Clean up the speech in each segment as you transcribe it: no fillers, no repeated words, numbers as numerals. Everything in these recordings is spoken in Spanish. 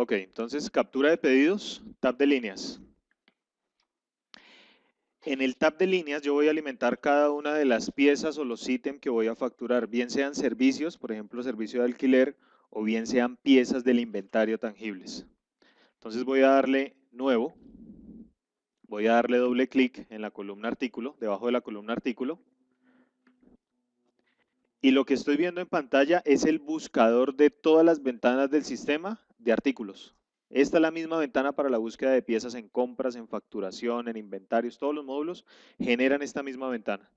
Ok, entonces captura de pedidos, tab de líneas. En el tab de líneas yo voy a alimentar cada una de las piezas o los ítems que voy a facturar, bien sean servicios, por ejemplo servicio de alquiler, o bien sean piezas del inventario tangibles. Entonces voy a darle nuevo, voy a darle doble clic en la columna artículo, debajo de la columna artículo, y lo que estoy viendo en pantalla es el buscador de todas las ventanas del sistema de artículos. Esta es la misma ventana para la búsqueda de piezas en compras, en facturación, en inventarios, todos los módulos generan esta misma ventana.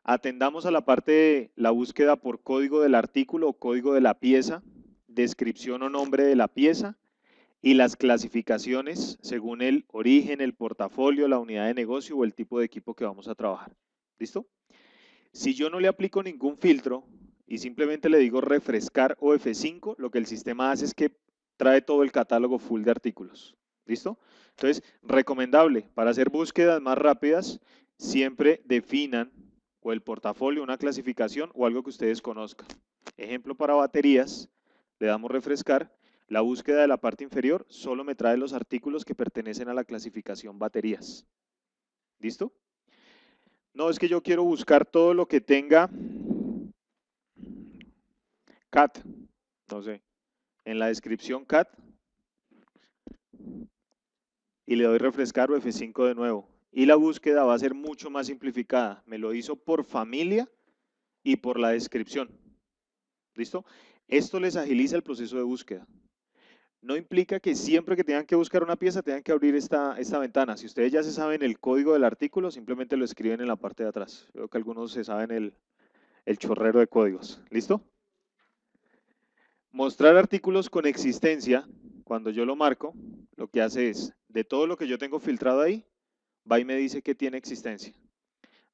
Atendamos a la parte de la búsqueda por código del artículo o código de la pieza, descripción o nombre de la pieza y las clasificaciones según el origen, el portafolio, la unidad de negocio o el tipo de equipo que vamos a trabajar. ¿Listo? Si yo no le aplico ningún filtro y simplemente le digo refrescar o F5, lo que el sistema hace es que trae todo el catálogo full de artículos. ¿Listo? Entonces, recomendable para hacer búsquedas más rápidas, siempre definan o el portafolio, una clasificación o algo que ustedes conozcan. Ejemplo para baterías, le damos refrescar. La búsqueda de la parte inferior solo me trae los artículos que pertenecen a la clasificación baterías. ¿Listo? No, es que yo quiero buscar todo lo que tenga CAT, no sé, en la descripción CAT y le doy refrescar o F5 de nuevo. Y la búsqueda va a ser mucho más simplificada. Me lo hizo por familia y por la descripción. ¿Listo? Esto les agiliza el proceso de búsqueda. No implica que siempre que tengan que buscar una pieza tengan que abrir esta ventana. Si ustedes ya se saben el código del artículo, simplemente lo escriben en la parte de atrás. Creo que algunos se saben el chorrero de códigos. ¿Listo? Mostrar artículos con existencia, cuando yo lo marco, lo que hace es, de todo lo que yo tengo filtrado ahí, va y me dice que tiene existencia.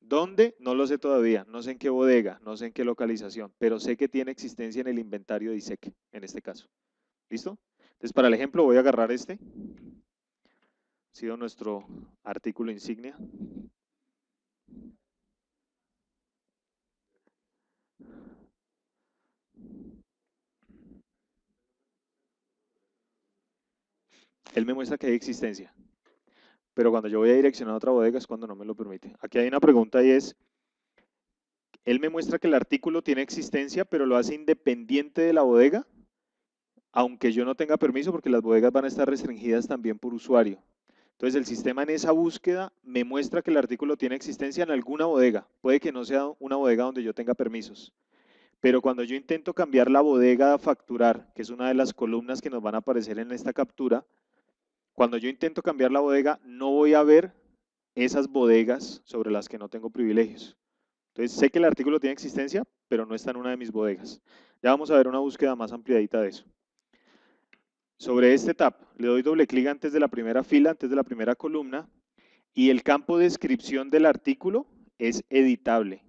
¿Dónde? No lo sé todavía, no sé en qué bodega, no sé en qué localización, pero sé que tiene existencia en el inventario de ISEC, en este caso. ¿Listo? Entonces, para el ejemplo, voy a agarrar este. Ha sido nuestro artículo insignia. Él me muestra que hay existencia, pero cuando yo voy a direccionar a otra bodega es cuando no me lo permite. Aquí hay una pregunta y es, él me muestra que el artículo tiene existencia, pero lo hace independiente de la bodega, aunque yo no tenga permiso, porque las bodegas van a estar restringidas también por usuario. Entonces el sistema en esa búsqueda me muestra que el artículo tiene existencia en alguna bodega. Puede que no sea una bodega donde yo tenga permisos. Pero cuando yo intento cambiar la bodega a facturar, que es una de las columnas que nos van a aparecer en esta captura, cuando yo intento cambiar la bodega, no voy a ver esas bodegas sobre las que no tengo privilegios. Entonces sé que el artículo tiene existencia, pero no está en una de mis bodegas. Ya vamos a ver una búsqueda más ampliadita de eso. Sobre este tab, le doy doble clic antes de la primera fila, antes de la primera columna, y el campo de descripción del artículo es editable.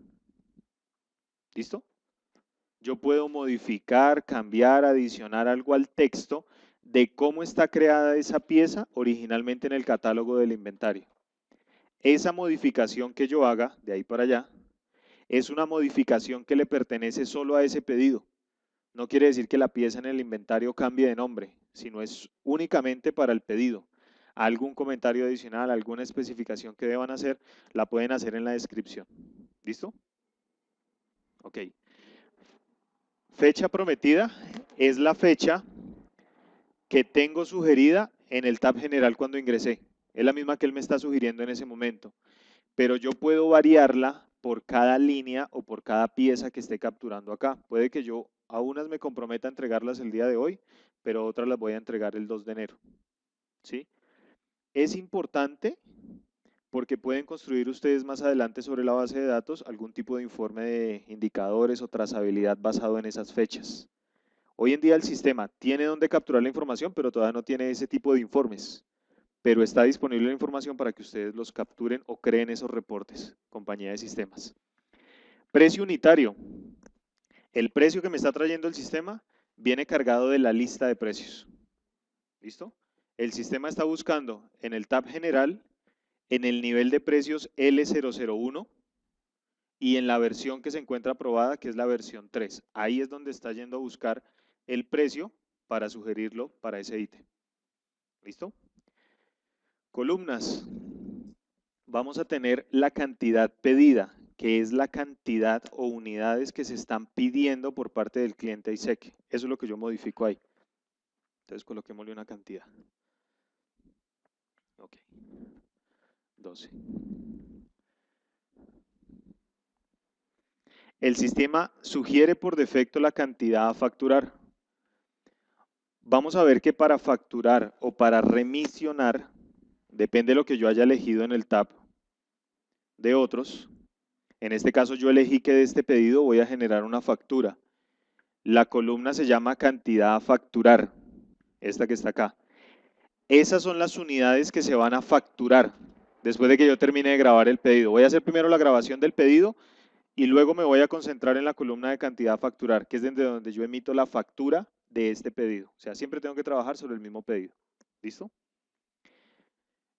¿Listo? Yo puedo modificar, cambiar, adicionar algo al texto de cómo está creada esa pieza originalmente en el catálogo del inventario. Esa modificación que yo haga, de ahí para allá, es una modificación que le pertenece solo a ese pedido. No quiere decir que la pieza en el inventario cambie de nombre, sino es únicamente para el pedido. Algún comentario adicional, alguna especificación que deban hacer, la pueden hacer en la descripción. ¿Listo? Ok. Fecha prometida es la fecha que tengo sugerida en el tab general cuando ingresé. Es la misma que él me está sugiriendo en ese momento. Pero yo puedo variarla por cada línea o por cada pieza que esté capturando acá. Puede que yo a unas me comprometa a entregarlas el día de hoy, pero otras las voy a entregar el 2 de enero. ¿Sí? Es importante porque pueden construir ustedes más adelante sobre la base de datos algún tipo de informe de indicadores o trazabilidad basado en esas fechas. Hoy en día el sistema tiene donde capturar la información, pero todavía no tiene ese tipo de informes. Pero está disponible la información para que ustedes los capturen o creen esos reportes, compañía de sistemas. Precio unitario. El precio que me está trayendo el sistema viene cargado de la lista de precios. ¿Listo? El sistema está buscando en el tab general, en el nivel de precios L001 y en la versión que se encuentra aprobada, que es la versión 3. Ahí es donde está yendo a buscar el precio para sugerirlo para ese ítem. ¿Listo? Columnas. Vamos a tener la cantidad pedida, que es la cantidad o unidades que se están pidiendo por parte del cliente ISEC. Eso es lo que yo modifico ahí. Entonces coloquémosle una cantidad. Ok. 12. El sistema sugiere por defecto la cantidad a facturar. Vamos a ver que para facturar o para remisionar, depende de lo que yo haya elegido en el tab de otros. En este caso yo elegí que de este pedido voy a generar una factura. La columna se llama cantidad a facturar, esta que está acá. Esas son las unidades que se van a facturar después de que yo termine de grabar el pedido. Voy a hacer primero la grabación del pedido y luego me voy a concentrar en la columna de cantidad a facturar, que es desde donde yo emito la factura de este pedido. O sea, siempre tengo que trabajar sobre el mismo pedido. ¿Listo?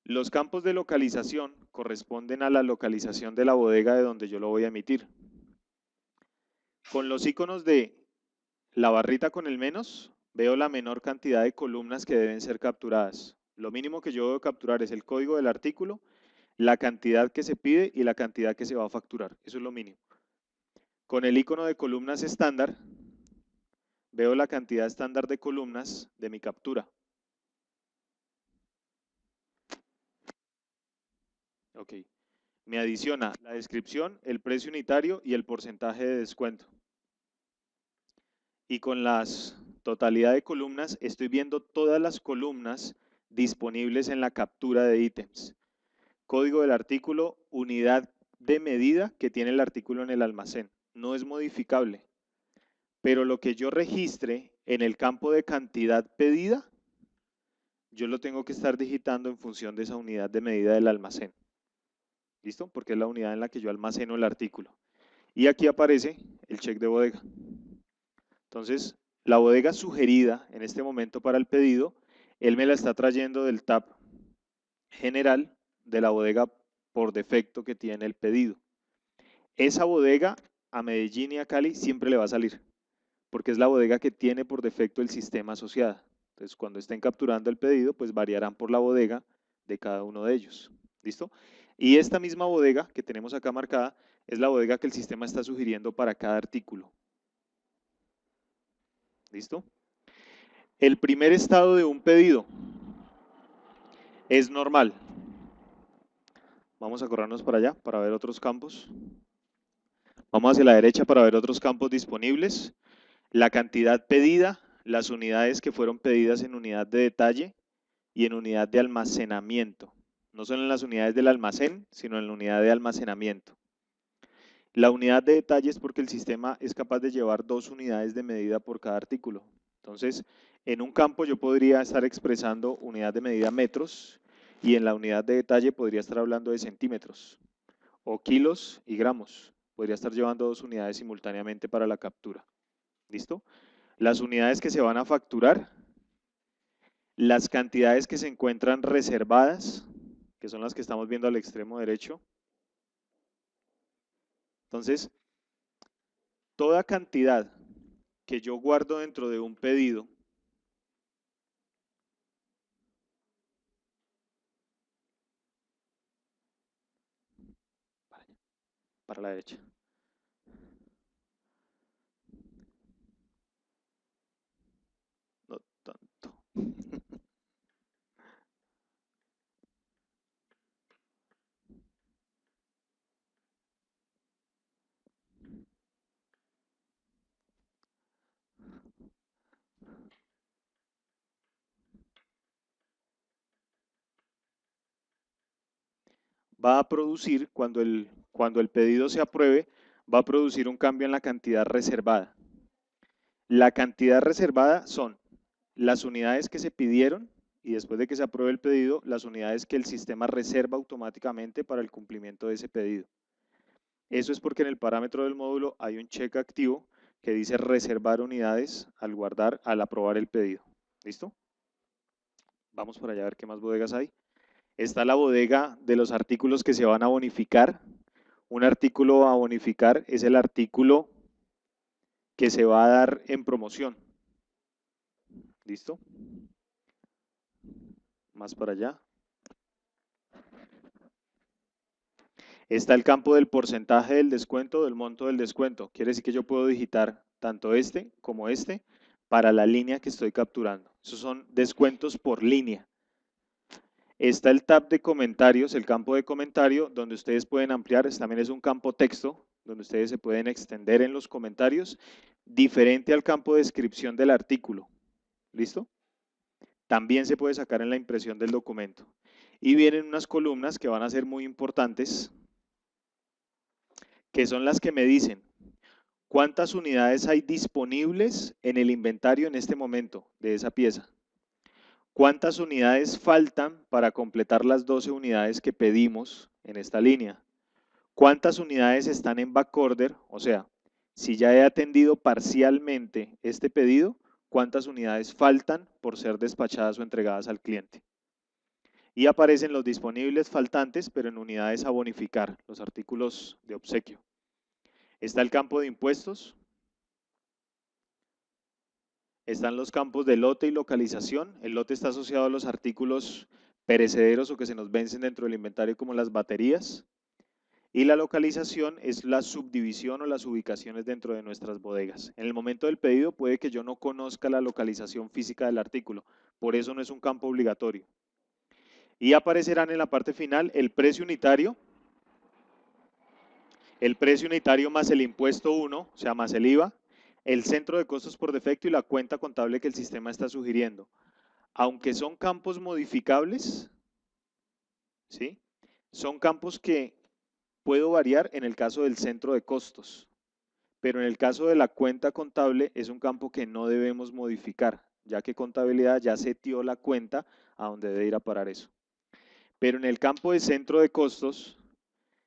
Los campos de localización corresponden a la localización de la bodega de donde yo lo voy a emitir. Con los iconos de la barrita con el menos, veo la menor cantidad de columnas que deben ser capturadas. Lo mínimo que yo debo capturar es el código del artículo, la cantidad que se pide y la cantidad que se va a facturar. Eso es lo mínimo. Con el icono de columnas estándar, veo la cantidad estándar de columnas de mi captura. Ok. Me adiciona la descripción, el precio unitario y el porcentaje de descuento. Y con las totalidad de columnas estoy viendo todas las columnas disponibles en la captura de ítems. Código del artículo, unidad de medida que tiene el artículo en el almacén. No es modificable, pero lo que yo registre en el campo de cantidad pedida, yo lo tengo que estar digitando en función de esa unidad de medida del almacén. ¿Listo? Porque es la unidad en la que yo almaceno el artículo. Y aquí aparece el check de bodega. Entonces, la bodega sugerida en este momento para el pedido, él me la está trayendo del tab general de la bodega por defecto que tiene el pedido. Esa bodega a Medellín y a Cali siempre le va a salir, porque es la bodega que tiene por defecto el sistema asociado. Entonces, cuando estén capturando el pedido, pues variarán por la bodega de cada uno de ellos. ¿Listo? Y esta misma bodega que tenemos acá marcada es la bodega que el sistema está sugiriendo para cada artículo. ¿Listo? El primer estado de un pedido es normal. Vamos a corrernos para allá para ver otros campos. Vamos hacia la derecha para ver otros campos disponibles. La cantidad pedida, las unidades que fueron pedidas en unidad de detalle y en unidad de almacenamiento. No solo en las unidades del almacén, sino en la unidad de almacenamiento. La unidad de detalle es porque el sistema es capaz de llevar 2 unidades de medida por cada artículo. Entonces, en un campo yo podría estar expresando unidad de medida metros y en la unidad de detalle podría estar hablando de centímetros o kilos y gramos. Podría estar llevando 2 unidades simultáneamente para la captura. ¿Listo? Las unidades que se van a facturar, las cantidades que se encuentran reservadas, que son las que estamos viendo al extremo derecho. Entonces, toda cantidad que yo guardo dentro de un pedido para la derecha. No tanto. Va a producir, cuando el pedido se apruebe, va a producir un cambio en la cantidad reservada. La cantidad reservada son las unidades que se pidieron y después de que se apruebe el pedido, las unidades que el sistema reserva automáticamente para el cumplimiento de ese pedido. Eso es porque en el parámetro del módulo hay un check activo que dice reservar unidades al aprobar el pedido. ¿Listo? Vamos por allá a ver qué más bodegas hay. Está la bodega de los artículos que se van a bonificar. Un artículo a bonificar es el artículo que se va a dar en promoción. ¿Listo? Más para allá. Está el campo del porcentaje del descuento, del monto del descuento. Quiere decir que yo puedo digitar tanto este como este para la línea que estoy capturando. Esos son descuentos por línea. Está el tab de comentarios, el campo de comentario, donde ustedes pueden ampliar. También es un campo texto, donde ustedes se pueden extender en los comentarios, diferente al campo de descripción del artículo. ¿Listo? También se puede sacar en la impresión del documento. Y vienen unas columnas que van a ser muy importantes, que son las que me dicen cuántas unidades hay disponibles en el inventario en este momento de esa pieza. ¿Cuántas unidades faltan para completar las 12 unidades que pedimos en esta línea? ¿Cuántas unidades están en backorder? O sea, si ya he atendido parcialmente este pedido, ¿cuántas unidades faltan por ser despachadas o entregadas al cliente? Y aparecen los disponibles faltantes, pero en unidades a bonificar, los artículos de obsequio. Está el campo de impuestos. Están los campos de lote y localización. El lote está asociado a los artículos perecederos o que se nos vencen dentro del inventario, como las baterías. Y la localización es la subdivisión o las ubicaciones dentro de nuestras bodegas. En el momento del pedido puede que yo no conozca la localización física del artículo, por eso no es un campo obligatorio. Y aparecerán en la parte final el precio unitario más el impuesto 1, o sea, más el IVA, el centro de costos por defecto y la cuenta contable que el sistema está sugiriendo. Aunque son campos modificables, ¿sí? Son campos que puedo variar en el caso del centro de costos, pero en el caso de la cuenta contable es un campo que no debemos modificar, ya que contabilidad ya setió la cuenta a donde debe ir a parar eso. Pero en el campo de centro de costos,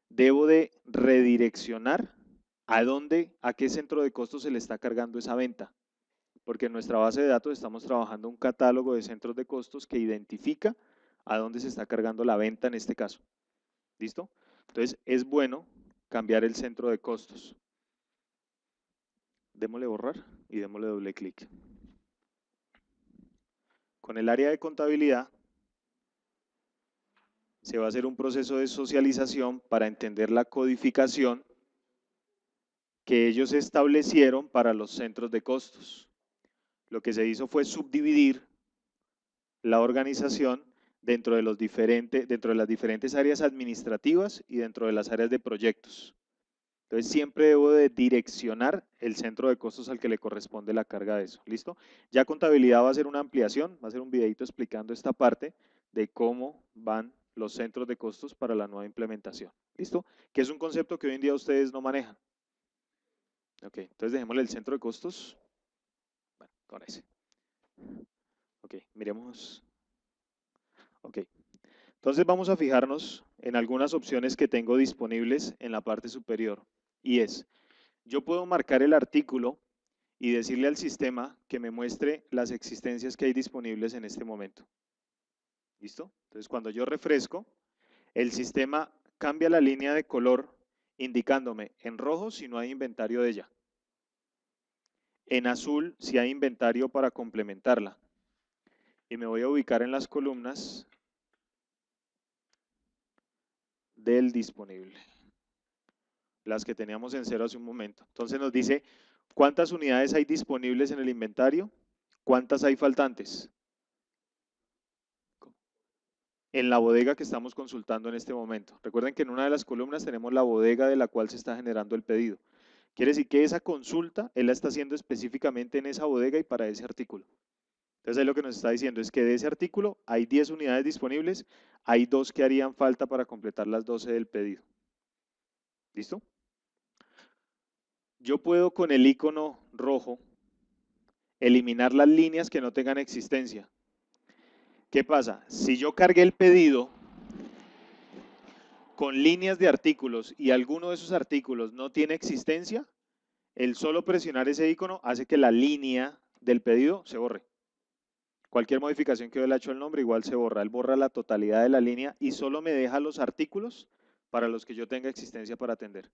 debo de redireccionar a qué centro de costos se le está cargando esa venta. Porque en nuestra base de datos estamos trabajando un catálogo de centros de costos que identifica a dónde se está cargando la venta en este caso. ¿Listo? Entonces es bueno cambiar el centro de costos. Démosle borrar y démosle doble clic. Con el área de contabilidad se va a hacer un proceso de socialización para entender la codificación que ellos establecieron para los centros de costos. Lo que se hizo fue subdividir la organización dentro de las diferentes áreas administrativas y dentro de las áreas de proyectos. Entonces siempre debo de direccionar el centro de costos al que le corresponde la carga de eso. ¿Listo? Ya contabilidad va a hacer una ampliación, va a hacer un videito explicando esta parte de cómo van los centros de costos para la nueva implementación. ¿Listo? Que es un concepto que hoy en día ustedes no manejan. Ok, entonces dejémosle el centro de costos. Bueno, con ese. Ok, miremos. Ok, entonces vamos a fijarnos en algunas opciones que tengo disponibles en la parte superior. Y es, yo puedo marcar el artículo y decirle al sistema que me muestre las existencias que hay disponibles en este momento. ¿Listo? Entonces cuando yo refresco, el sistema cambia la línea de color indicándome en rojo si no hay inventario de ella. En azul si hay inventario para complementarla. Y me voy a ubicar en las columnas del disponible. Las que teníamos en cero hace un momento. Entonces nos dice cuántas unidades hay disponibles en el inventario, cuántas hay faltantes en la bodega que estamos consultando en este momento. Recuerden que en una de las columnas tenemos la bodega de la cual se está generando el pedido. Quiere decir que esa consulta él la está haciendo específicamente en esa bodega y para ese artículo. Entonces ahí lo que nos está diciendo es que de ese artículo hay 10 unidades disponibles, hay 2 que harían falta para completar las 12 del pedido. ¿Listo? Yo puedo con el icono rojo eliminar las líneas que no tengan existencia. ¿Qué pasa? Si yo cargué el pedido con líneas de artículos y alguno de esos artículos no tiene existencia, el solo presionar ese icono hace que la línea del pedido se borre. Cualquier modificación que yo le haya hecho al nombre igual se borra. Él borra la totalidad de la línea y solo me deja los artículos para los que yo tenga existencia para atender.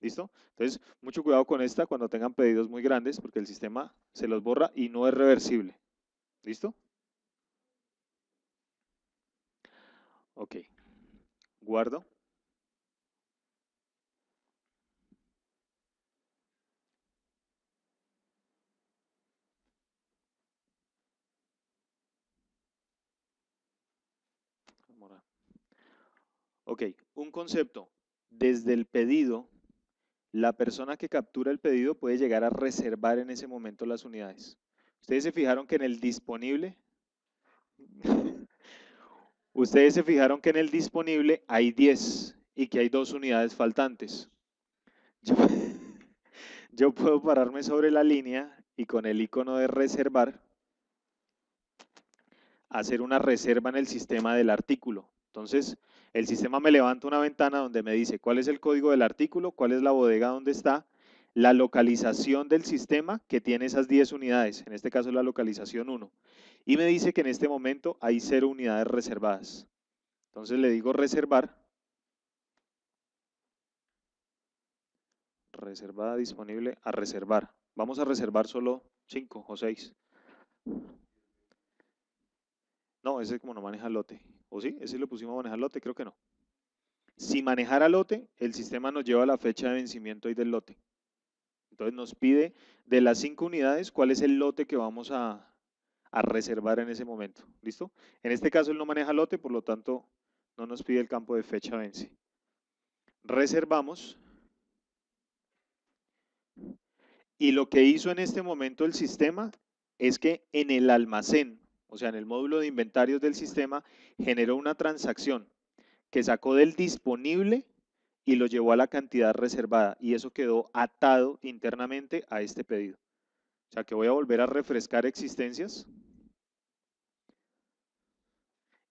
¿Listo? Entonces, mucho cuidado con esta cuando tengan pedidos muy grandes porque el sistema se los borra y no es reversible. ¿Listo? Ok. Guardo. Ok, un concepto. Desde el pedido, la persona que captura el pedido puede llegar a reservar en ese momento las unidades. Ustedes se fijaron que en el disponible, ustedes se fijaron que en el disponible hay 10 y que hay 2 unidades faltantes. Yo, yo puedo pararme sobre la línea y con el icono de reservar, hacer una reserva en el sistema del artículo. Entonces, el sistema me levanta una ventana donde me dice cuál es el código del artículo, cuál es la bodega donde está, la localización del sistema que tiene esas 10 unidades, en este caso la localización 1, y me dice que en este momento hay 0 unidades reservadas. Entonces le digo reservar, reservada, disponible, a reservar. Vamos a reservar solo 5 o 6. No, ese como no maneja lote. ¿O sí? ¿Ese lo pusimos a manejar lote? Creo que no. Si manejara lote, el sistema nos lleva a la fecha de vencimiento ahí del lote. Entonces nos pide de las 5 unidades cuál es el lote que vamos a reservar en ese momento. ¿Listo? En este caso él no maneja lote, por lo tanto no nos pide el campo de fecha vence. Reservamos. Y lo que hizo en este momento el sistema es que en el almacén, o sea, en el módulo de inventarios del sistema, generó una transacción que sacó del disponible y lo llevó a la cantidad reservada y eso quedó atado internamente a este pedido. O sea que voy a volver a refrescar existencias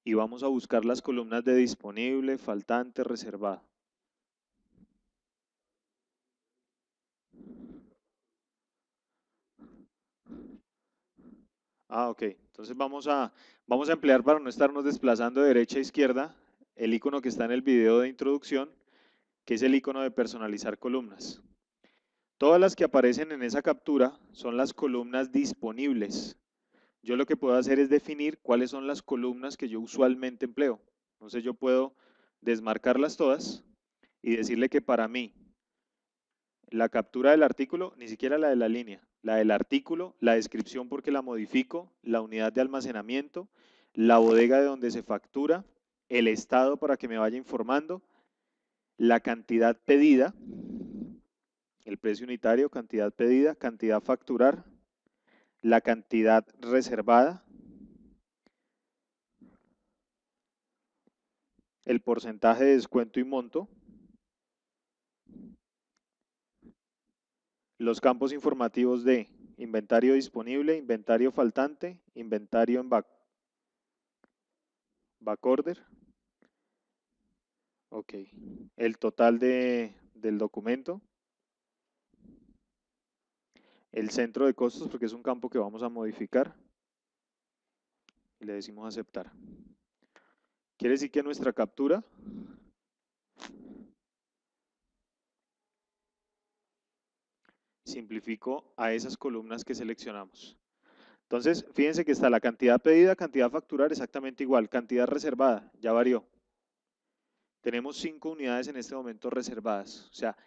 y vamos a buscar las columnas de disponible, faltante, reservado. Ok, entonces vamos a emplear para no estarnos desplazando de derecha a izquierda el icono que está en el video de introducción, que es el icono de personalizar columnas. Todas las que aparecen en esa captura son las columnas disponibles. Yo lo que puedo hacer es definir cuáles son las columnas que yo usualmente empleo. Entonces yo puedo desmarcarlas todas y decirle que para mí la captura del artículo, ni siquiera la de la línea, la del artículo, la descripción porque la modifico, la unidad de almacenamiento, la bodega de donde se factura, el estado para que me vaya informando, la cantidad pedida, el precio unitario, cantidad pedida, cantidad facturar, la cantidad reservada, el porcentaje de descuento y monto, los campos informativos de inventario disponible, inventario faltante, inventario en backorder, ok, el total del documento, el centro de costos porque es un campo que vamos a modificar y le decimos aceptar. Quiere decir que nuestra captura simplificó a esas columnas que seleccionamos. Entonces, fíjense que está la cantidad pedida, cantidad facturar exactamente igual, cantidad reservada, ya varió. Tenemos 5 unidades en este momento reservadas. O sea,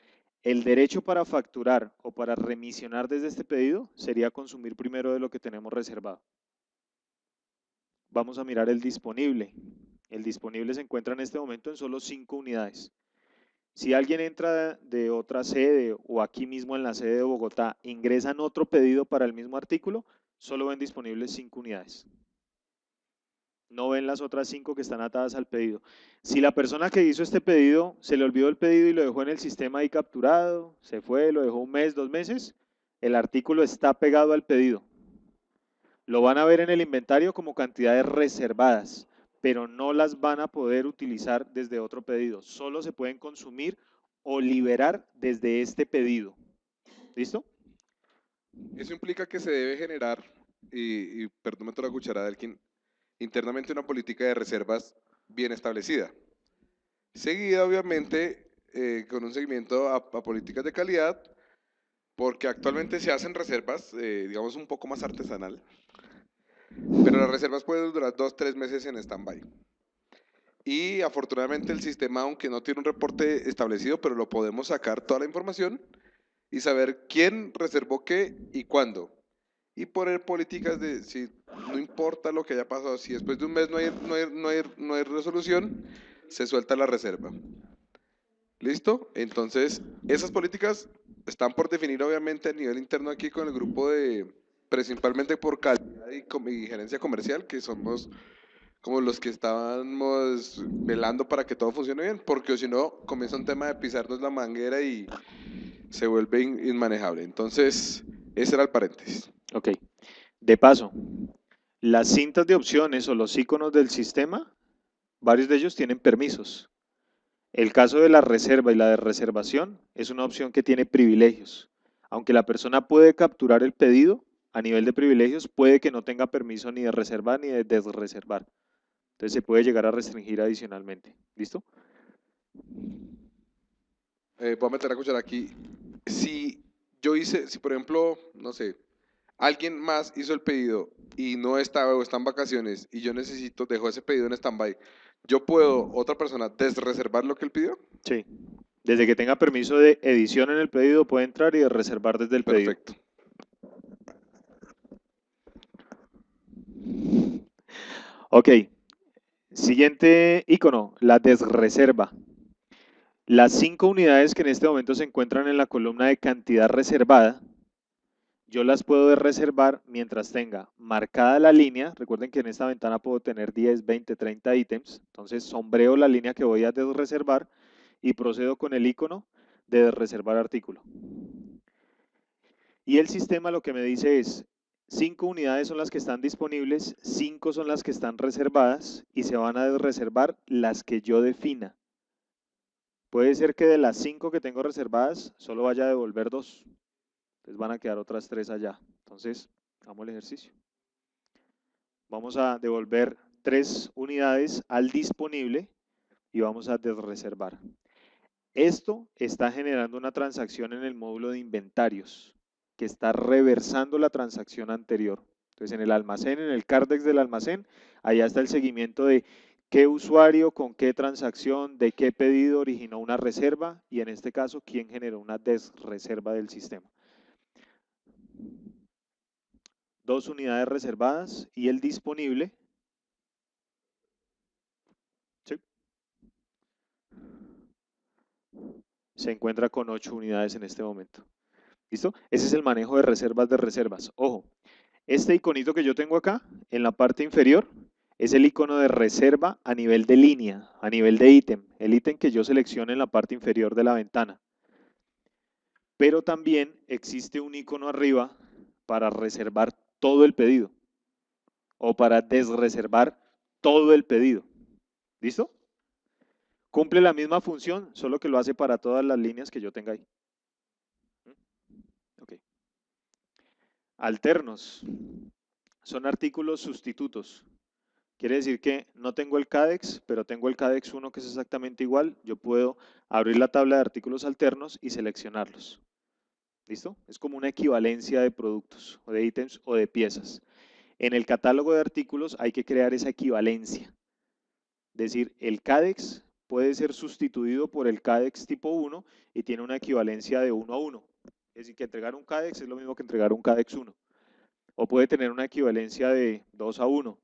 el derecho para facturar o para remisionar desde este pedido sería consumir primero de lo que tenemos reservado. Vamos a mirar el disponible. El disponible se encuentra en este momento en solo 5 unidades. Si alguien entra de otra sede o aquí mismo en la sede de Bogotá, ingresan otro pedido para el mismo artículo, solo ven disponibles 5 unidades. No ven las otras 5 que están atadas al pedido. Si la persona que hizo este pedido se le olvidó el pedido y lo dejó en el sistema ahí capturado, se fue, lo dejó un mes, 2 meses, el artículo está pegado al pedido. Lo van a ver en el inventario como cantidades reservadas, pero no las van a poder utilizar desde otro pedido. Solo se pueden consumir o liberar desde este pedido. ¿Listo? Eso implica que se debe generar, y perdón, meto la cucharada, Elkin, internamente una política de reservas bien establecida. Seguida, obviamente, con un seguimiento a políticas de calidad, porque actualmente se hacen reservas, digamos, un poco más artesanal, pero las reservas pueden durar 2, 3 meses en stand-by. Y afortunadamente el sistema, aunque no tiene un reporte establecido, pero lo podemos sacar toda la información y saber quién reservó qué y cuándo. Y poner políticas de si no importa lo que haya pasado, si después de un mes no hay resolución, se suelta la reserva. ¿Listo? Entonces, esas políticas están por definir obviamente a nivel interno aquí con el grupo de, principalmente por calidad y gerencia comercial, que somos como los que estábamos velando para que todo funcione bien, porque si no, comienza un tema de pisarnos la manguera y se vuelve inmanejable. Entonces, ese era el paréntesis. Ok. De paso, las cintas de opciones o los iconos del sistema, varios de ellos tienen permisos. El caso de la reserva y la de reservación es una opción que tiene privilegios. Aunque la persona puede capturar el pedido, a nivel de privilegios puede que no tenga permiso ni de reservar ni de desreservar. Entonces se puede llegar a restringir adicionalmente. ¿Listo? Voy a meter la cuchara aquí. Si si por ejemplo, no sé, alguien más hizo el pedido y no estaba o está en vacaciones y yo dejo ese pedido en stand-by, ¿yo puedo, otra persona, desreservar lo que él pidió? Sí. Desde que tenga permiso de edición en el pedido puede entrar y de reservar desde el pedido. Perfecto. Ok. Siguiente icono, la desreserva. Las 5 unidades que en este momento se encuentran en la columna de cantidad reservada, yo las puedo reservar mientras tenga marcada la línea. Recuerden que en esta ventana puedo tener 10, 20, 30 ítems. Entonces sombreo la línea que voy a desreservar y procedo con el icono de reservar artículo. Y el sistema lo que me dice es, 5 unidades son las que están disponibles, 5 son las que están reservadas y se van a desreservar las que yo defina. Puede ser que de las 5 que tengo reservadas solo vaya a devolver 2. Entonces van a quedar otras 3 allá. Entonces, hagamos el ejercicio. Vamos a devolver 3 unidades al disponible y vamos a desreservar. Esto está generando una transacción en el módulo de inventarios que está reversando la transacción anterior. Entonces en el almacén, en el Cardex del almacén, allá está el seguimiento de qué usuario, con qué transacción, de qué pedido originó una reserva y en este caso, quién generó una desreserva del sistema. 2 unidades reservadas y el disponible. ¿Sí? Se encuentra con 8 unidades en este momento. ¿Listo? Ese es el manejo de reservas. Ojo, este iconito que yo tengo acá, en la parte inferior, es el icono de reserva a nivel de línea, a nivel de ítem, el ítem que yo seleccione en la parte inferior de la ventana. Pero también existe un icono arriba para reservar todo el pedido o para desreservar todo el pedido. ¿Listo? Cumple la misma función, solo que lo hace para todas las líneas que yo tenga ahí. Okay. Alternos. Son artículos sustitutos. Quiere decir que no tengo el CADEX, pero tengo el CADEX 1 que es exactamente igual. Yo puedo abrir la tabla de artículos alternos y seleccionarlos. ¿Listo? Es como una equivalencia de productos, o de ítems, o de piezas. En el catálogo de artículos hay que crear esa equivalencia. Es decir, el CADEX puede ser sustituido por el CADEX tipo 1 y tiene una equivalencia de 1 a 1. Es decir, que entregar un CADEX es lo mismo que entregar un CADEX 1. O puede tener una equivalencia de 2 a 1.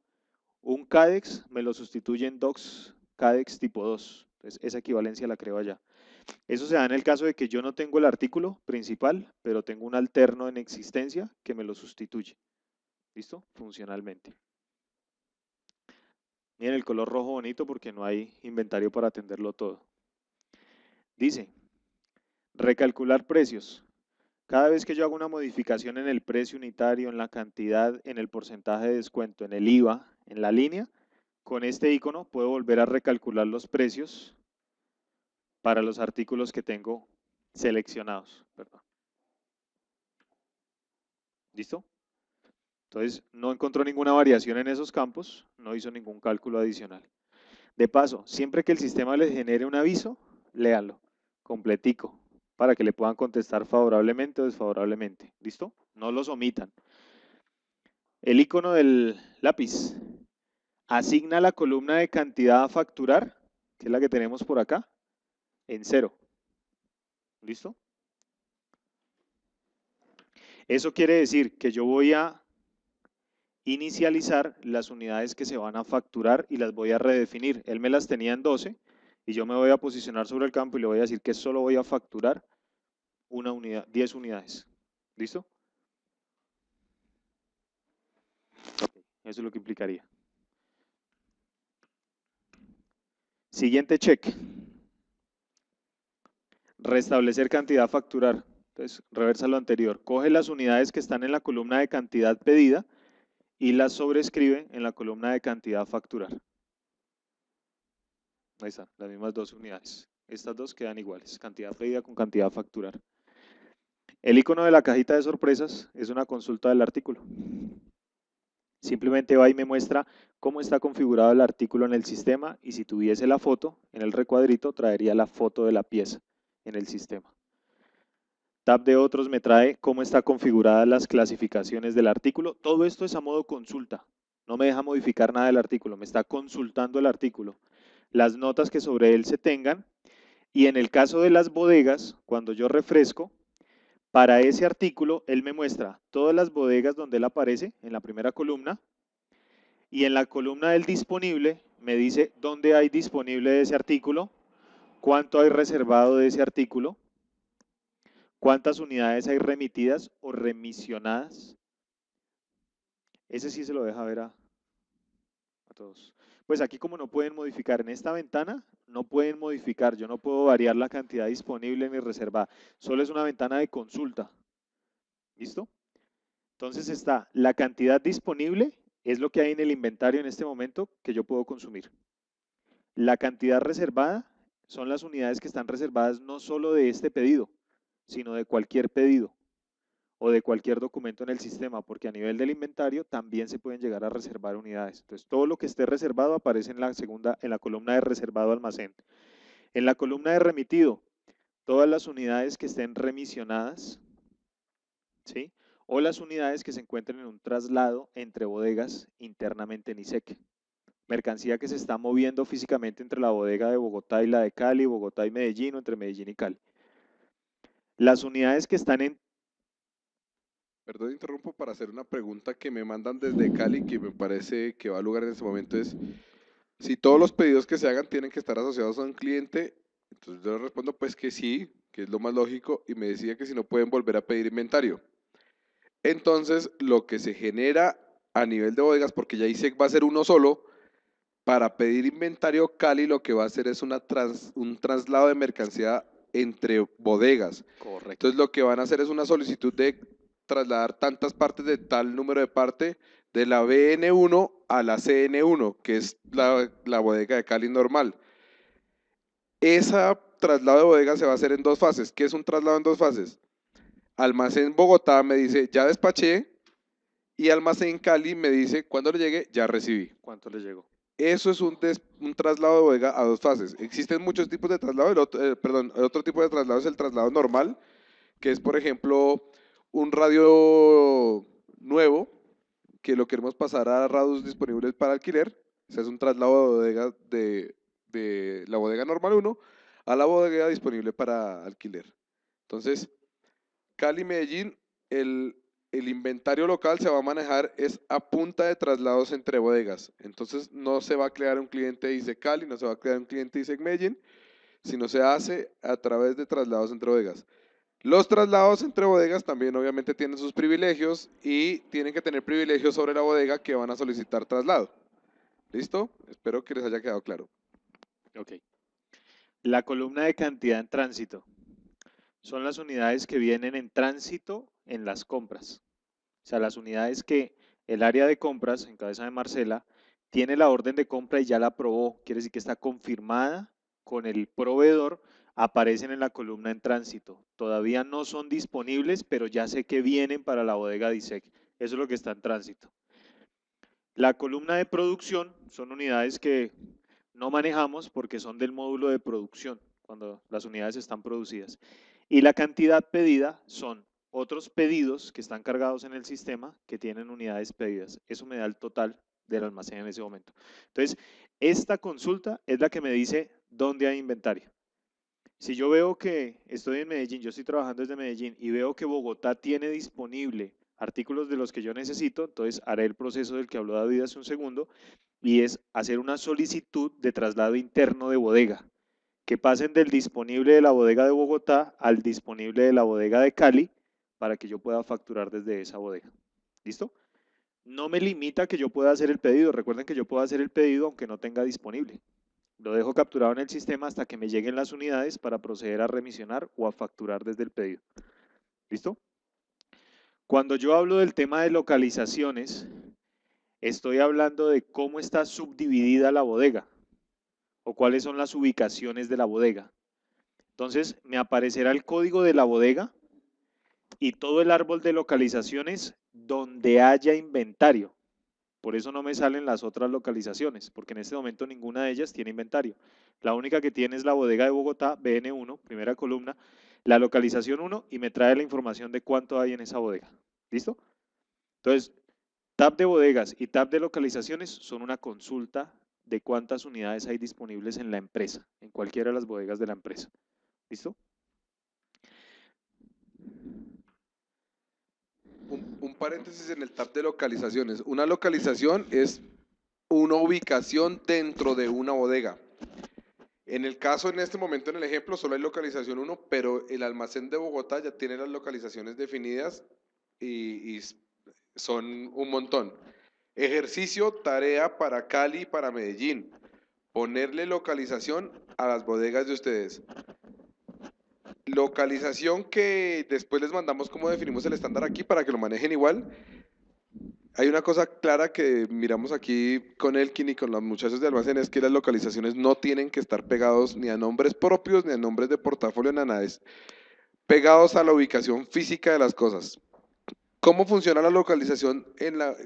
Un CADEX me lo sustituye en docs CADEX tipo 2. Entonces, esa equivalencia la creo allá. Eso se da en el caso de que yo no tengo el artículo principal, pero tengo un alterno en existencia que me lo sustituye. ¿Listo? Funcionalmente. Miren el color rojo bonito porque no hay inventario para atenderlo todo. Dice, recalcular precios. Cada vez que yo hago una modificación en el precio unitario, en la cantidad, en el porcentaje de descuento, en el IVA, en la línea, con este icono puedo volver a recalcular los precios para los artículos que tengo seleccionados. Perdón. ¿Listo? Entonces, no encontró ninguna variación en esos campos, no hizo ningún cálculo adicional. De paso, siempre que el sistema les genere un aviso, léanlo, completico, para que le puedan contestar favorablemente o desfavorablemente. ¿Listo? No los omitan. El icono del lápiz. Asigna la columna de cantidad a facturar, que es la que tenemos por acá, en 0. ¿Listo? Eso quiere decir que yo voy a inicializar las unidades que se van a facturar y las voy a redefinir. Él me las tenía en 12 y yo me voy a posicionar sobre el campo y le voy a decir que solo voy a facturar una unidad, 10 unidades. ¿Listo? Eso es lo que implicaría. Siguiente check. Restablecer cantidad a facturar. Entonces, reversa lo anterior. Coge las unidades que están en la columna de cantidad pedida y las sobrescribe en la columna de cantidad a facturar. Ahí están, las mismas 12 unidades. Estas dos quedan iguales, cantidad pedida con cantidad a facturar. El icono de la cajita de sorpresas es una consulta del artículo. Simplemente va y me muestra cómo está configurado el artículo en el sistema y si tuviese la foto en el recuadrito traería la foto de la pieza en el sistema. Tab de otros me trae cómo está configuradas las clasificaciones del artículo. Todo esto es a modo consulta. No me deja modificar nada del artículo, me está consultando el artículo. Las notas que sobre él se tengan y en el caso de las bodegas, cuando yo refresco, para ese artículo él me muestra todas las bodegas donde él aparece en la primera columna y en la columna del disponible me dice dónde hay disponible de ese artículo, cuánto hay reservado de ese artículo, cuántas unidades hay remitidas o remisionadas. Ese sí se lo deja ver a todos. Pues aquí como no pueden modificar en esta ventana, no pueden modificar, yo no puedo variar la cantidad disponible ni reservada, solo es una ventana de consulta. ¿Listo? Entonces está la cantidad disponible, es lo que hay en el inventario en este momento que yo puedo consumir. La cantidad reservada son las unidades que están reservadas no solo de este pedido, sino de cualquier pedido o de cualquier documento en el sistema, porque a nivel del inventario también se pueden llegar a reservar unidades. Entonces, todo lo que esté reservado aparece en la columna de reservado almacén. En la columna de remitido, todas las unidades que estén remisionadas, ¿sí? O las unidades que se encuentren en un traslado entre bodegas internamente en ISEC. Mercancía que se está moviendo físicamente entre la bodega de Bogotá y la de Cali, Bogotá y Medellín o entre Medellín y Cali. Las unidades que están en... Perdón, interrumpo para hacer una pregunta que me mandan desde Cali, que me parece que va a lugar en este momento, es si todos los pedidos que se hagan tienen que estar asociados a un cliente. Entonces yo le respondo pues que sí, que es lo más lógico, y me decía que si no pueden volver a pedir inventario. Entonces lo que se genera a nivel de bodegas, porque ya ISEC va a ser uno solo, para pedir inventario Cali lo que va a hacer es un traslado de mercancía entre bodegas. Correcto. Entonces lo que van a hacer es una solicitud de trasladar tantas partes de tal número de parte de la BN1 a la CN1, que es la bodega de Cali normal. Ese traslado de bodega se va a hacer en dos fases. ¿Qué es un traslado en dos fases? Almacén Bogotá me dice, ya despaché, y Almacén Cali me dice, cuando le llegue, ya recibí. ¿Cuánto le llegó? Eso es un traslado de bodega a dos fases. Existen muchos tipos de traslado. El otro tipo de traslado es el traslado normal, que es, por ejemplo, un radio nuevo que lo queremos pasar a radios disponibles para alquiler. Ese es un traslado de bodega de la bodega normal 1 a la bodega disponible para alquiler. Entonces, Cali, Medellín, el inventario local se va a manejar es a punta de traslados entre bodegas. Entonces, no se va a crear un cliente ISEC Cali, no se va a crear un cliente ISEC Medellín, sino se hace a través de traslados entre bodegas. Los traslados entre bodegas también obviamente tienen sus privilegios y tienen que tener privilegios sobre la bodega que van a solicitar traslado. ¿Listo? Espero que les haya quedado claro. Ok. La columna de cantidad en tránsito son las unidades que vienen en tránsito en las compras. O sea, las unidades que el área de compras, en cabeza de Marcela, tiene la orden de compra y ya la aprobó. Quiere decir que está confirmada con el proveedor, aparecen en la columna en tránsito. Todavía no son disponibles, pero ya sé que vienen para la bodega DISEC. Eso es lo que está en tránsito. La columna de producción son unidades que no manejamos porque son del módulo de producción, cuando las unidades están producidas. Y la cantidad pedida son otros pedidos que están cargados en el sistema que tienen unidades pedidas. Eso me da el total del almacén en ese momento. Entonces, esta consulta es la que me dice dónde hay inventario. Si yo veo que estoy en Medellín, yo estoy trabajando desde Medellín y veo que Bogotá tiene disponible artículos de los que yo necesito, entonces haré el proceso del que habló David hace un segundo y es hacer una solicitud de traslado interno de bodega, que pasen del disponible de la bodega de Bogotá al disponible de la bodega de Cali para que yo pueda facturar desde esa bodega. ¿Listo? No me limita que yo pueda hacer el pedido. Recuerden que yo puedo hacer el pedido aunque no tenga disponible. Lo dejo capturado en el sistema hasta que me lleguen las unidades para proceder a remisionar o a facturar desde el pedido. ¿Listo? Cuando yo hablo del tema de localizaciones, estoy hablando de cómo está subdividida la bodega o cuáles son las ubicaciones de la bodega. Entonces, me aparecerá el código de la bodega y todo el árbol de localizaciones donde haya inventario. Por eso no me salen las otras localizaciones, porque en este momento ninguna de ellas tiene inventario. La única que tiene es la bodega de Bogotá, BN1, primera columna, la localización 1 y me trae la información de cuánto hay en esa bodega. ¿Listo? Entonces, tab de bodegas y tab de localizaciones son una consulta de cuántas unidades hay disponibles en la empresa, en cualquiera de las bodegas de la empresa. ¿Listo? Un paréntesis en el tab de localizaciones. Una localización es una ubicación dentro de una bodega. En el caso, en este momento, en el ejemplo, solo hay localización 1, pero el almacén de Bogotá ya tiene las localizaciones definidas y son un montón. Ejercicio, tarea para Cali y para Medellín. Ponerle localización a las bodegas de ustedes. Localización que después les mandamos cómo definimos el estándar aquí para que lo manejen igual. Hay una cosa clara que miramos aquí con Elkin y con los muchachos de almacén, es que las localizaciones no tienen que estar pegados ni a nombres propios, ni a nombres de portafolio, ni a nada. Es pegados a la ubicación física de las cosas. ¿Cómo funciona la localización?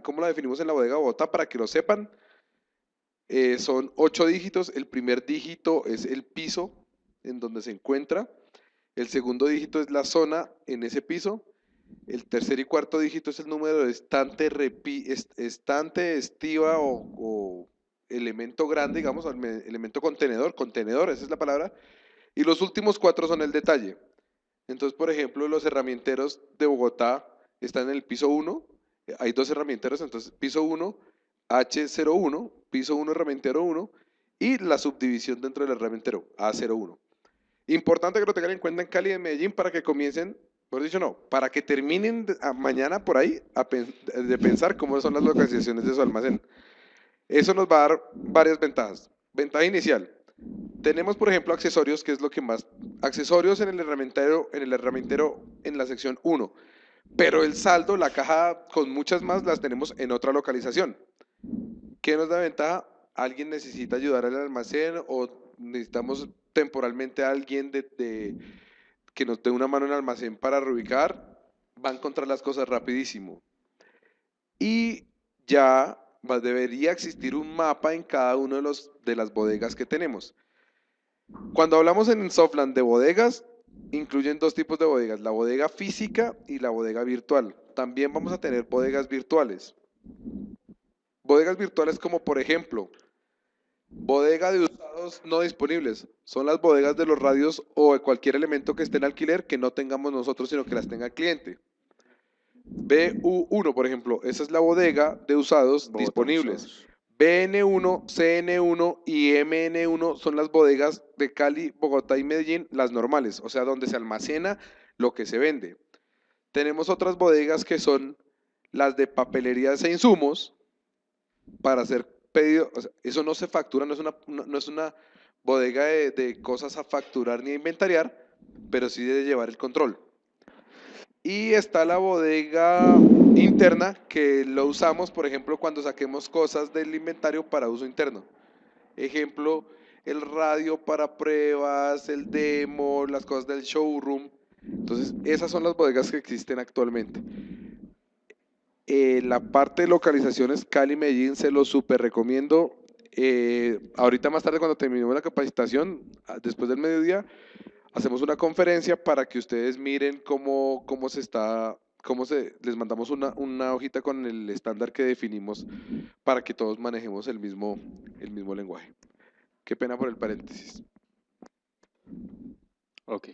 ¿Cómo la definimos en la bodega Bogotá? Para que lo sepan, son 8 dígitos. El primer dígito es el piso en donde se encuentra. El segundo dígito es la zona en ese piso. El tercer y cuarto dígito es el número de estante, estiva o elemento grande, digamos, elemento contenedor, esa es la palabra. Y los últimos 4 son el detalle. Entonces, por ejemplo, los herramienteros de Bogotá están en el piso 1. Hay 2 herramienteros, entonces piso 1, H01, piso 1, herramientero 1, y la subdivisión dentro del herramientero, A01. Importante que lo tengan en cuenta en Cali y en Medellín para que comiencen, por dicho no, para que terminen mañana por ahí de pensar cómo son las localizaciones de su almacén. Eso nos va a dar varias ventajas. Ventaja inicial. Tenemos, por ejemplo, accesorios, que es lo que más... Accesorios en el herramientero en la sección 1. Pero el saldo, la caja con muchas más, las tenemos en otra localización. ¿Qué nos da ventaja? Alguien necesita ayudar al almacén o necesitamos temporalmente a alguien que nos dé una mano en el almacén para reubicar, va a encontrar las cosas rapidísimo. Y ya debería existir un mapa en cada uno de las bodegas que tenemos. Cuando hablamos en Softland de bodegas, incluyen 2 tipos de bodegas, la bodega física y la bodega virtual. También vamos a tener bodegas virtuales. Bodegas virtuales como, por ejemplo, bodega de usados no disponibles. Son las bodegas de los radios o de cualquier elemento que esté en alquiler que no tengamos nosotros, sino que las tenga el cliente. BU1, por ejemplo, esa es la bodega de usados disponibles. BN1, CN1 y MN1 son las bodegas de Cali, Bogotá y Medellín, las normales, o sea, donde se almacena lo que se vende. Tenemos otras bodegas que son las de papelerías e insumos para hacer pedido. O sea, eso no se factura, no es una bodega de cosas a facturar ni a inventariar, pero sí de llevar el control. Y está la bodega interna, que lo usamos, por ejemplo, cuando saquemos cosas del inventario para uso interno. Ejemplo, el radio para pruebas, el demo, las cosas del showroom. Entonces, esas son las bodegas que existen actualmente. La parte de localizaciones, Cali, Medellín, se lo súper recomiendo. Ahorita más tarde, cuando terminemos la capacitación, después del mediodía, hacemos una conferencia para que ustedes miren cómo se está, les mandamos una hojita con el estándar que definimos para que todos manejemos el mismo lenguaje. Qué pena por el paréntesis. Ok.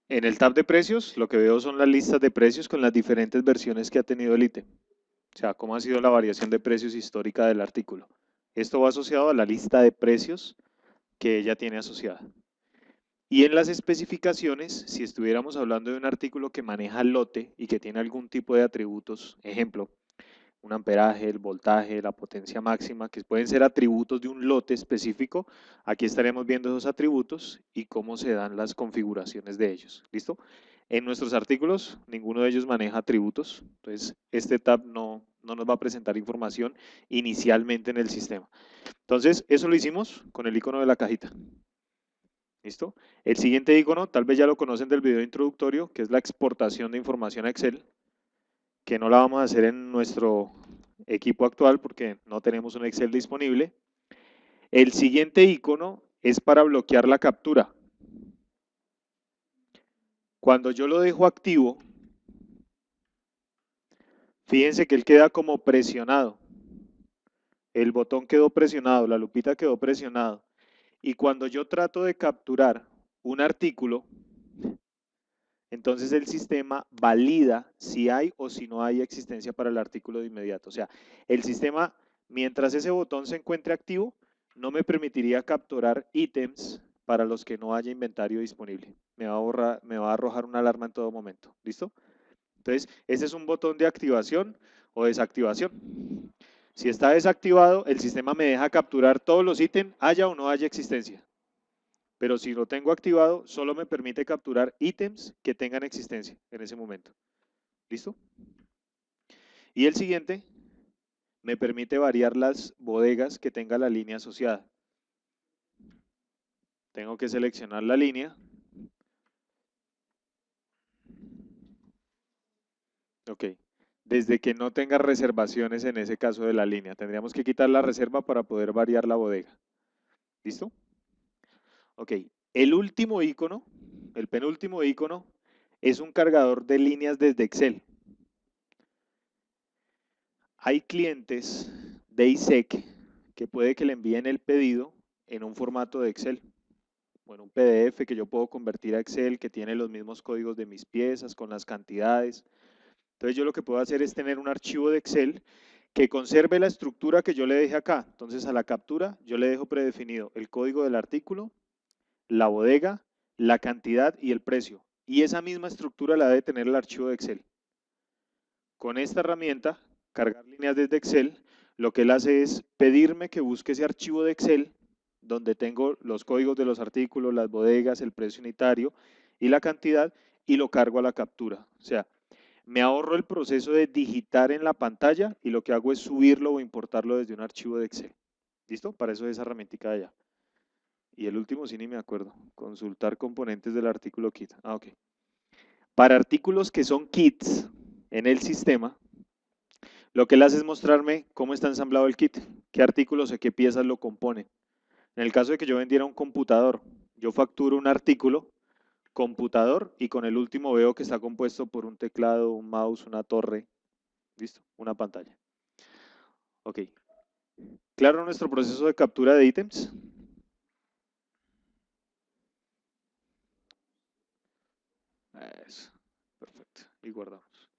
En el tab de precios, lo que veo son las listas de precios con las diferentes versiones que ha tenido el ítem. O sea, cómo ha sido la variación de precios histórica del artículo. Esto va asociado a la lista de precios que ella tiene asociada. Y en las especificaciones, si estuviéramos hablando de un artículo que maneja lote y que tiene algún tipo de atributos, ejemplo, un amperaje, el voltaje, la potencia máxima, que pueden ser atributos de un lote específico, aquí estaremos viendo esos atributos y cómo se dan las configuraciones de ellos. ¿Listo? En nuestros artículos, ninguno de ellos maneja atributos, entonces este tab no nos va a presentar información inicialmente en el sistema. Entonces, eso lo hicimos con el icono de la cajita. ¿Listo? El siguiente icono, tal vez ya lo conocen del video introductorio, que es la exportación de información a Excel, que no la vamos a hacer en nuestro equipo actual porque no tenemos un Excel disponible. El siguiente icono es para bloquear la captura. Cuando yo lo dejo activo, fíjense que él queda como presionado. El botón quedó presionado, la lupita quedó presionado. Y cuando yo trato de capturar un artículo, entonces el sistema valida si hay o si no hay existencia para el artículo de inmediato. O sea, el sistema, mientras ese botón se encuentre activo, no me permitiría capturar ítems para los que no haya inventario disponible. Me va a arrojar una alarma en todo momento. ¿Listo? Entonces, ese es un botón de activación o desactivación. Si está desactivado, el sistema me deja capturar todos los ítems, haya o no haya existencia. Pero si lo tengo activado, solo me permite capturar ítems que tengan existencia en ese momento. ¿Listo? Y el siguiente me permite variar las bodegas que tenga la línea asociada. Tengo que seleccionar la línea. Ok. Desde que no tenga reservaciones en ese caso de la línea. Tendríamos que quitar la reserva para poder variar la bodega. ¿Listo? Ok. El último icono, el penúltimo icono, es un cargador de líneas desde Excel. Hay clientes de ISEC que puede que le envíen el pedido en un formato de Excel, o en un PDF que yo puedo convertir a Excel, que tiene los mismos códigos de mis piezas, con las cantidades. Entonces yo lo que puedo hacer es tener un archivo de Excel que conserve la estructura que yo le dejé acá. Entonces a la captura yo le dejo predefinido el código del artículo, la bodega, la cantidad y el precio. Y esa misma estructura la debe tener el archivo de Excel. Con esta herramienta, cargar líneas desde Excel, lo que él hace es pedirme que busque ese archivo de Excel donde tengo los códigos de los artículos, las bodegas, el precio unitario y la cantidad, y lo cargo a la captura. O sea, me ahorro el proceso de digitar en la pantalla y lo que hago es subirlo o importarlo desde un archivo de Excel. ¿Listo? Para eso es esa herramientica de allá. Y el último sí ni me acuerdo. Consultar componentes del artículo kit. Ah, ok. Para artículos que son kits en el sistema, lo que él hace es mostrarme cómo está ensamblado el kit, qué artículos o qué piezas lo componen. En el caso de que yo vendiera un computador, yo facturo un artículo, computador, y con el último veo que está compuesto por un teclado, un mouse, una torre, ¿listo? Una pantalla. Ok. ¿Claro nuestro proceso de captura de ítems? Eso. Perfecto. Y guardamos.